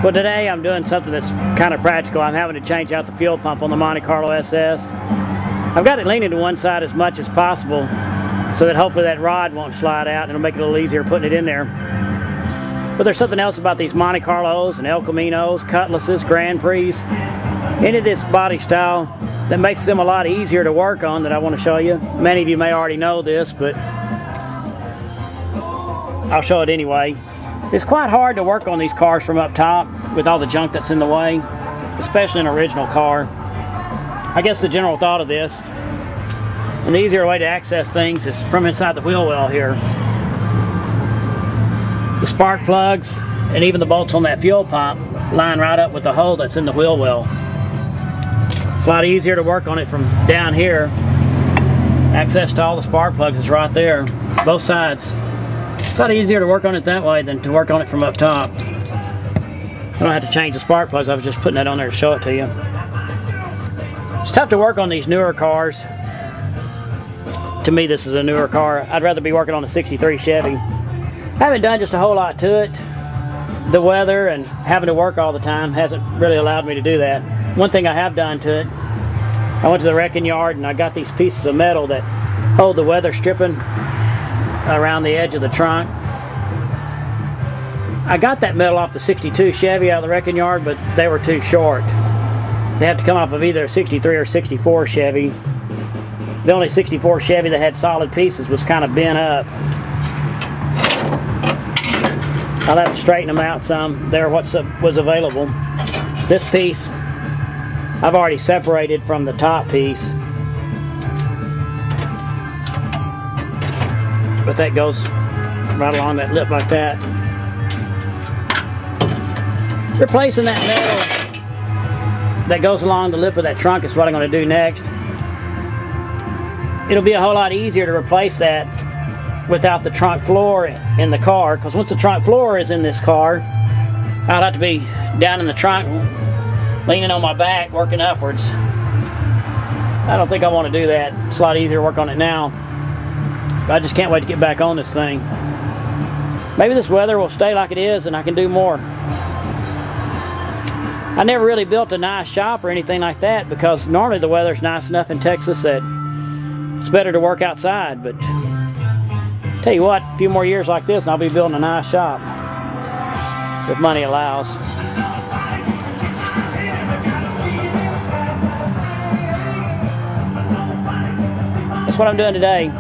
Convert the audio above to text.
Well, today I'm doing something that's kind of practical. I'm having to change out the fuel pump on the Monte Carlo SS. I've got it leaning to one side as much as possible so that hopefully that rod won't slide out and it'll make it a little easier putting it in there. But there's something else about these Monte Carlos and elcaminos, cutlasses, Grand Prix, any of this body style that makes them a lot easier to work on that I want to show you. Many of you may already know this, but I'll show it anyway. It's quite hard to work on these cars from up top with all the junk that's in the way, especially an original car. I guess the general thought of this, and the easier way to access things is from inside the wheel well here. The spark plugs and even the bolts on that fuel pump line right up with the hole that's in the wheel well. It's a lot easier to work on it from down here. Access to all the spark plugs is right there, both sides. It's a lot easier to work on it that way than to work on it from up top. I don't have to change the spark plugs, I was just putting that on there to show it to you. It's tough to work on these newer cars. To me, this is a newer car. I'd rather be working on a 63 Chevy. I haven't done just a whole lot to it. The weather and having to work all the time hasn't really allowed me to do that. One thing I have done to it, I went to the wrecking yard and I got these pieces of metal that hold the weather stripping around the edge of the trunk. I got that metal off the 62 Chevy out of the wrecking yard, but they were too short. They have to come off of either a 63 or 64 Chevy. The only 64 Chevy that had solid pieces was kind of bent up. I'll have to straighten them out some. They're what was available. This piece I've already separated from the top piece, but that goes right along that lip like that. Replacing that metal that goes along the lip of that trunk is what I'm going to do next. It'll be a whole lot easier to replace that without the trunk floor in the car, because once the trunk floor is in this car, I'll have to be down in the trunk leaning on my back working upwards. I don't think I want to do that. It's a lot easier to work on it now. I just can't wait to get back on this thing. Maybe this weather will stay like it is and I can do more. I never really built a nice shop or anything like that because normally the weather's nice enough in Texas that it's better to work outside, but tell you what, a few more years like this and I'll be building a nice shop if money allows. That's what I'm doing today.